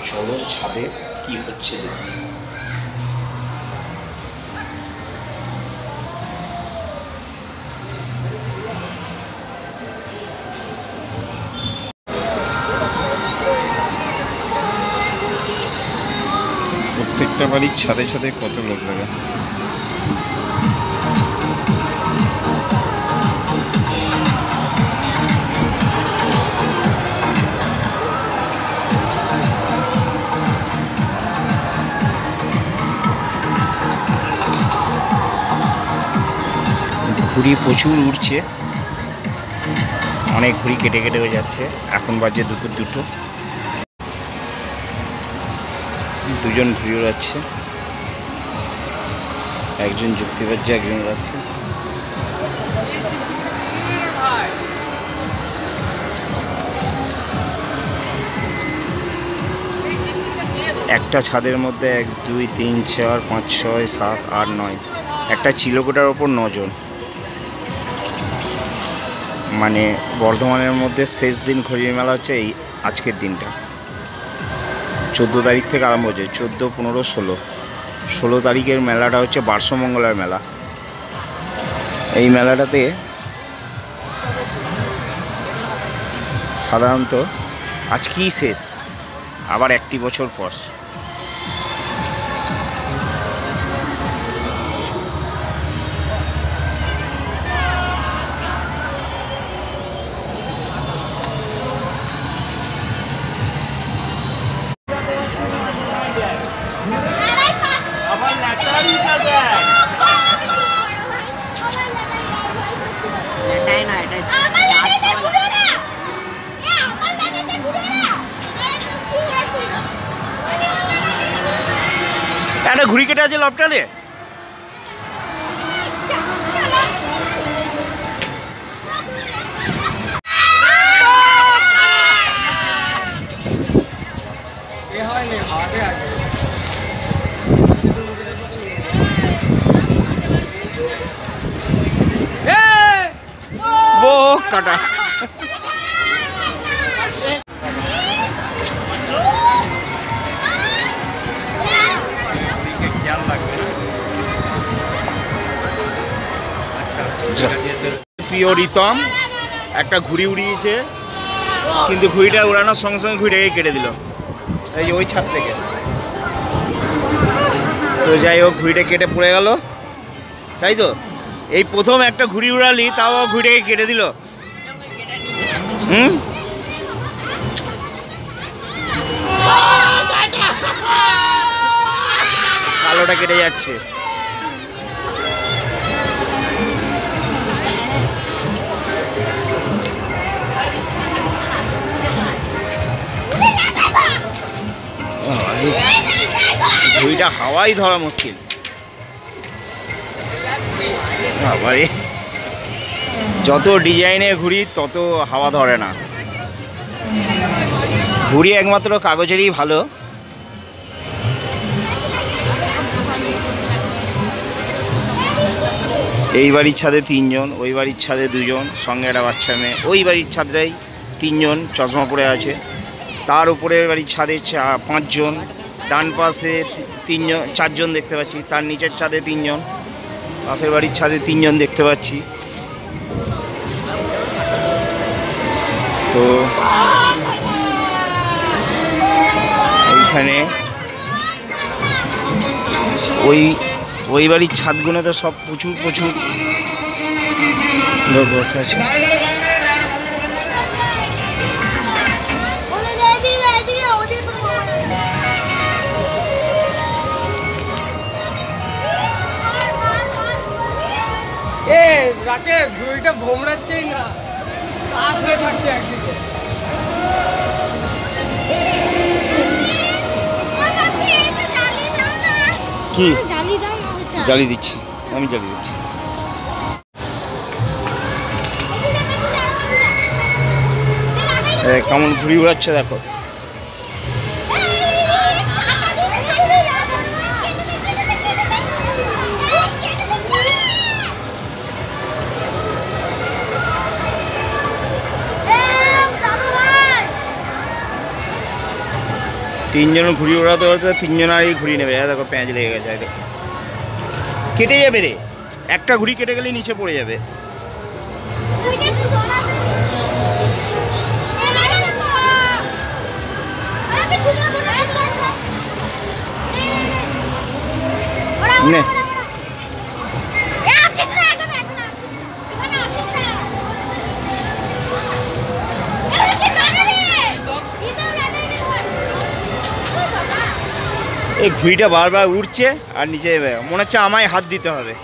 চলো ছাদে কি হচ্ছে দেখি। প্রত্যেকটা বাড়ির ছাদে ছাদে কত লোক লাগে। ঘুড়ি প্রচুর উঠছে, অনেক ঘুড়ি কেটে কেটে হয়ে যাচ্ছে। এখন বাজে দুপুর 2টো। দুজন ঘুড়ি উড়াচ্ছে, একজন যুক্তি পাচ্ছে, একজন উড়াচ্ছে। একটা ছাদের মধ্যে 1 2 3 4 5 6 7 8 9, একটা চিলকোটার ওপর 9 জন। মানে বর্ধমানের মধ্যে শেষ দিন ঘুড়ি মেলা হচ্ছে এই আজকের দিনটা। 14 তারিখ থেকে আরম্ভ হচ্ছে, 14 15 16। 16 তারিখের মেলাটা হচ্ছে বার্ষমঙ্গলার মেলা। এই মেলাটাতে সাধারণত আজকেই শেষ, আবার 1 বছর পর। একটা ঘুড়ি কেটে আছে লপটালে। কাটা প্রিয় রিতম একটা ঘুড়ি উড়িয়েছে, কিন্তু ঘুড়িটা উড়ানোর সঙ্গে সঙ্গে ঘুড়িটাকে কেটে দিল এই যে ওই ছাদ থেকে। তো যাই হোক, ঘুড়িটা কেটে পড়ে গেল, তাই তো। এই প্রথম একটা ঘুড়ি উড়ালি, তাও ঘুড়িটাকে কেটে দিল। কালোটা কেটে যাচ্ছে। ঘুড়িটা হাওয়াই ধরা মুশকিল। যত ডিজাইনের ঘুড়ি তত হাওয়া ধরে না। ঘুড়ি একমাত্র কাগজেরই ভালো। এই বাড়ির ছাদে 3 জন, ওই বাড়ির ছাদে 2 জন, সঙ্গে একটা বাচ্চা মেয়ে। ওই বাড়ির ছাদটাই 3 জন চশমা পরে আছে। তার উপরের বাড়ির ছাদে 5 জন, ডান পাশে 3 জন 4 জন দেখতে পাচ্ছি। তার নিচের ছাদে 3 জন, পাশের বাড়ির ছাদে 3 জন দেখতে পাচ্ছি। তো এইখানে ওই বাড়ির ছাদগুলোতে সব প্রচুর লোক বসে আছে। রাকেশ ঘুড়িটা ভোমরাচ্ছেই না, তার হয়ে থাকছে একদিকে। কি জ্বালিয়ে দিচ্ছি, আমি জ্বালিয়ে দিচ্ছি। কেমন ঘুড়ি উড়াচ্ছে দেখো। তিনজন ঘুড়ি ওড়াতে ওড়াতে তিনজনেরই ঘুড়ি নেবে। দেখো প্যাঁচ লেগে গেছে, দেখো কেটে যাবে রে, একটা ঘুড়ি কেটে গেলে নিচে পড়ে যাবে। নে এই ঘুড়িটা বারবার উঠছে আর নিচে যাবে, মনে হচ্ছে আমায় হাত দিতে হবে।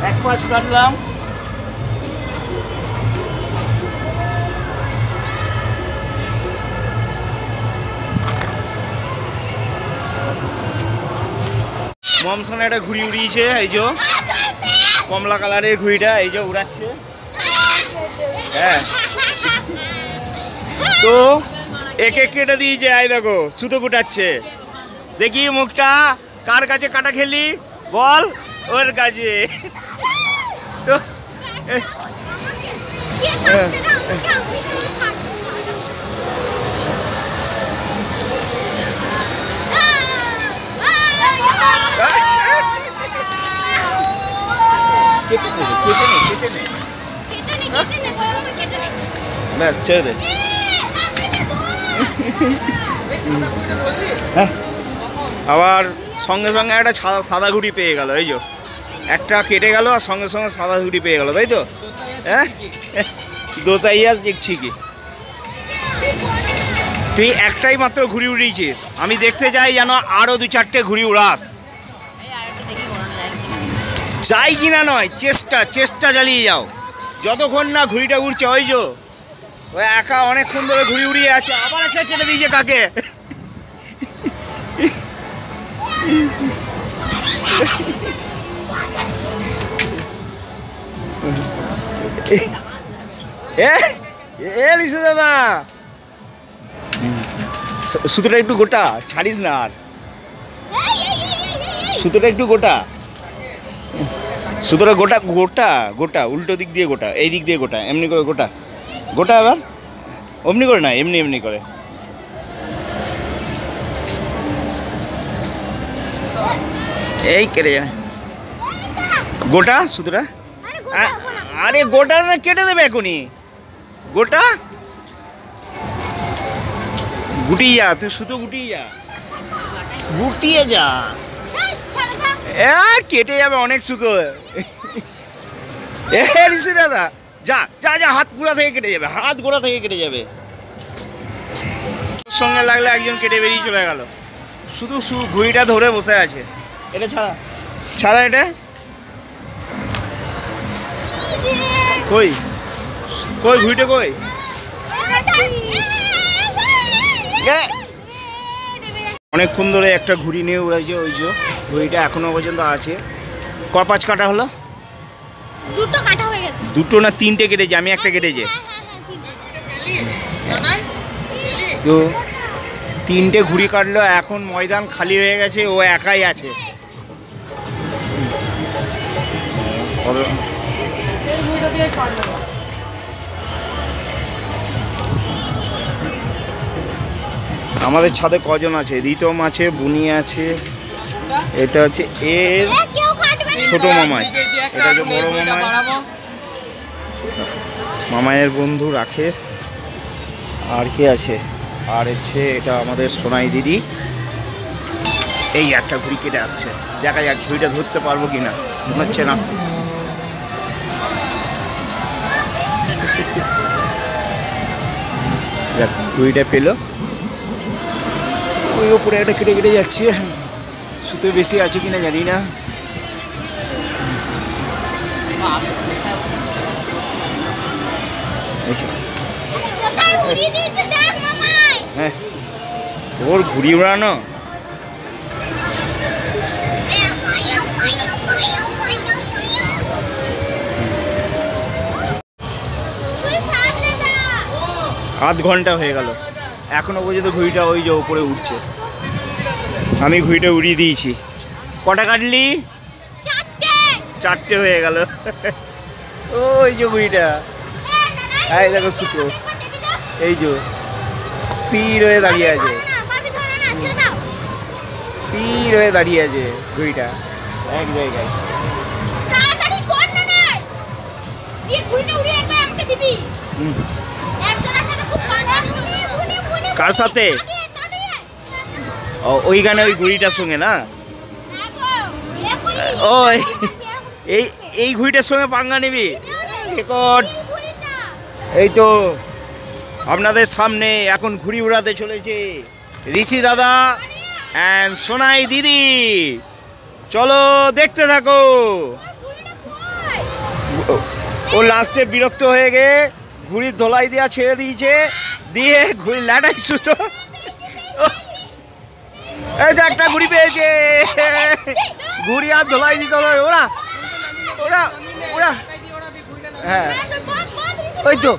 এক পাঁচ কাটলাম। মমসানে একটা ঘুড়ি উড়িয়েছে, এই যে কমলা কালারের ঘুড়িটা এই যে উড়াচ্ছে। হ্যাঁ তো একে কেটে দিয়েছে, আই দেখো সুতো কুটাচ্ছে। দেখি মুখটা কার কাছে কাটা খেলি বল, ওর কাছে। তো ব্যাস ছেড়ে দে। আবার সঙ্গে সঙ্গে একটা সাদা ঘুড়ি পেয়ে গেল, এই যে একটা কেটে গেল আর সঙ্গে সঙ্গে সাদা ঘুড়ি পেয়ে গেল, তাই তো? হ্যাঁ দোতাইয়া দেখছি কি তুই একটাই মাত্র ঘুড়ি উড়িয়েছিস, আমি দেখতে যাই যেন আরও 2-4টে ঘুড়ি উড়াস। যাই কিনা নয়, চেষ্টা চালিয়ে যাও যতক্ষণ না ঘুড়িটা উড়ছে। ওই যে ওই একা অনেকক্ষণ ধরে ঘুড়ি উড়িয়ে আছে, আবার একটা কেটে দিয়েছে কাকে। লিসে দাদা সুতোটা একটু গোটা, ছাড়িস না আর, সুতোটা একটু গোটা, সুতোটা গোটা গোটা গোটা উল্টো দিক দিয়ে গোটা, এই দিক দিয়ে গোটা, এমনি করে গোটা গোটা, আবার অমনি করে না, এমনি এমনি করে। এই কেটে যাবে গোটা সুতোটা। আরে গোটা না কেটে দেবে এখনই, গোটা গুটিয়ে যা, তুই সুতো গুটিয়ে যা, গুটিয়ে যা, কেটে যাবে অনেক সুতো। ঋষি দাদা যা যা যা, হাত গোড়া থেকে কেটে যাবে, হাত গোড়া থেকে কেটে যাবে। সঙ্গে লাগলে একজন কেটে বেরিয়ে চলে গেল, শুধু ঘুড়িটা ধরে বসে আছে। এটা ছাড়া ছাড়া, এটা কই কই ঘুড়িটা কই? অনেকক্ষণ ধরে একটা ঘুড়ি নিয়ে উড়াইছে, ওই যে ঘুড়িটা এখনো পর্যন্ত আছে। ক-5 কাটা হলো? দুটো কাটা হয়ে গেছে। দুটো না 3টে কেটেছে, আমি একটা কেটেছে। তো 3টে ঘুড়ি কাটলো, এখন ময়দান খালি হয়ে গেছে, ও একাই আছে। আমাদের ছাদে কজন আছে? রিতম আছে, বুনি আছে, এটা হচ্ছে এর ছোট মামাই, এটা হচ্ছে বড় মামাই, মামাইয়ের বন্ধু রাকেশ, আর কে আছে? আর হচ্ছে এটা আমাদের সোনাই দিদি। এই একটা ঘুড়ি কেটে আসছে, দেখা যাক ঘুড়িটা ধরতে পারবো কিনা, মনে হচ্ছে না। দেখ ঘুড়িটা পেলো, ওই ওপরে একটা কেটে কেটে যাচ্ছে। সুতো বেশি আছে কিনা জানি না। হ্যাঁ ওর ঘুড়ি উড়ানো। আধ ঘন্টা হয়ে গেল, এখনো পর্যন্ত ঘুড়িটা ওই যে উপরে উঠছে। আমি ঘুড়িটা উড়িয়ে দিয়েছি। কটা কাটলি? চারটে হয়ে গেল। ওই যে ঘুড়িটা, এই দেখো সুতো, এই যে স্থির হয়ে দাঁড়িয়ে আছে, স্থির হয়ে দাঁড়িয়ে আছে ঘুড়িটা এক জায়গায়। কার সাথে? ওইখানে ওই ঘুড়িটার সঙ্গে না, ও এই ঘুড়িটার সঙ্গে পাঙ্গা নিবি? রেকর্ড। এই তো আপনাদের সামনে এখন ঘুড়ি উড়াতে চলেছে ঋষি দাদা অ্যান্ড সোনাই দিদি। চলো দেখতে থাকো। ও লাস্টে বিরক্ত হয়ে গিয়ে ঘুড়ির ধোলাই দেওয়া ছেড়ে দিয়েছে, দিয়ে ঘুড়ি লাটাই সুতো। এই যে একটা ঘুড়ি পেয়েছে, ঘুড়ি আর ধোলাই দিতে হবে। ওরা ওরা ওরা হ্যাঁ ওই তো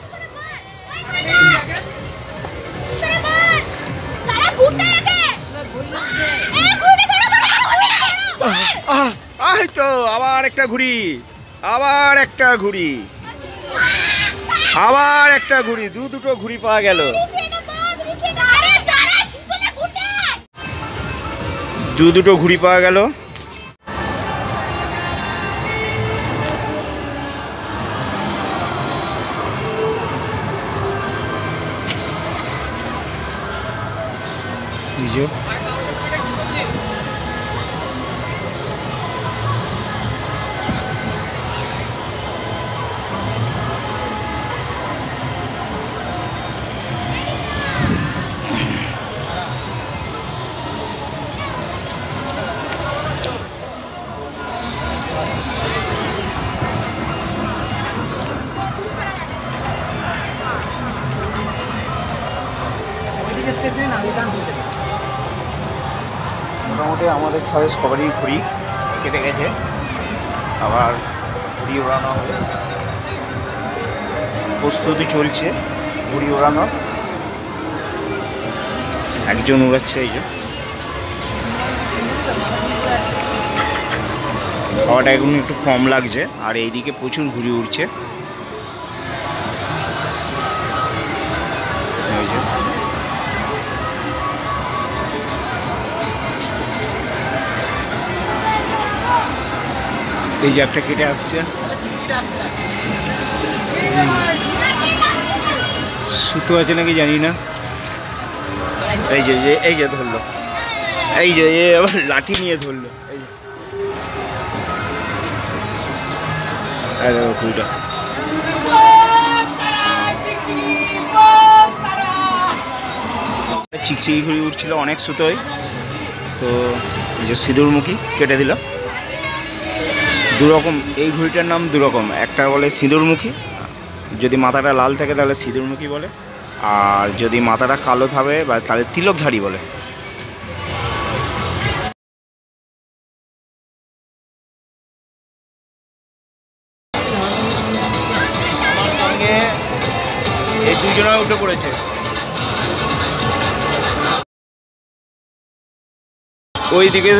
এই তো আবার একটা ঘুড়ি, আবার একটা ঘুড়ি, আবার একটা ঘুড়ি, দুটো ঘুড়ি পাওয়া গেল। দুটো ঘুড়ি পাওয়া গেল। মোটামুটি আমাদের ছাদে সবারই ঘুড়ি কেটে গেছে, আবার ঘুড়ি ওড়ানো হবে, প্রস্তুতি চলছে ঘুড়ি ওড়ানোর। একজন উড়াচ্ছে, এই যে হাওয়াটা এখন একটু কম লাগছে, আর এইদিকে প্রচুর ঘুড়ি উড়ছে। এই যে একটা কেটে আসছে, সুতো আছে নাকি জানি না। এই যে এই যে ধরলো, এই যে আবার লাঠি নিয়ে ধরলো। এই যে ঘুড়িটা চিকচিকি ঘুড়ি উঠছিল অনেক সুতোয়, তো যে সিঁদুরমুখী কেটে দিল। দুরকম, এই ঘুড়িটার নাম দুরকম, একটা বলে সিঁদুরমুখী, যদি মাথাটা লাল থাকে তাহলে সিঁদুরমুখী বলে, আর যদি মাথাটা কালো থাকে বা তাহলে তিলকধারী বলে। এই দুজনে উঠে পড়েছে। ওই দিকে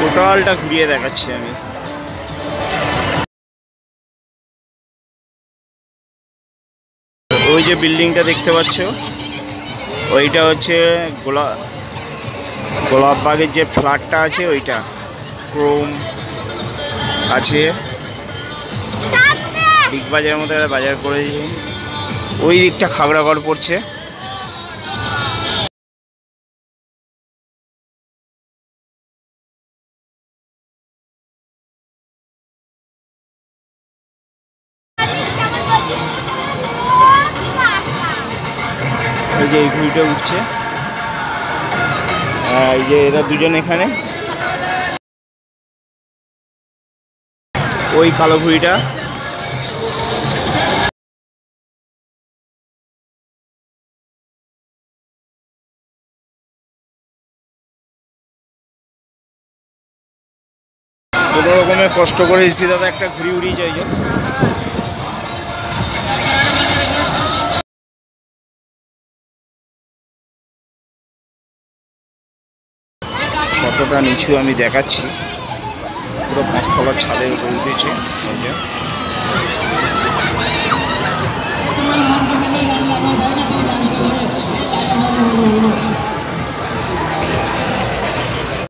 টোটালটা ঘুরিয়ে দেখাচ্ছি আমি। ওই যে বিল্ডিংটা দেখতে পাচ্ছ, ওইটা হচ্ছে গোলাপবাগের যে ফ্ল্যাটটা আছে, ওইটা ক্রোম আছে, বিগ বাজারের মধ্যে বাজার করেছি। ওই দিকটা খাগড়াগড় পড়ছে। এই যে এই ঘুড়িটা উঠছে, এই যে এরা দুজন এখানে, ওই কালো ঘুড়িটা। কোনো রকমের কষ্ট করে এসেছি দাদা, একটা ঘুড়ি উড়িয়ে যায় যে। কতটা নিচু আমি দেখাচ্ছি, পুরো 5 তলার ছাদের উপর উঠেছে।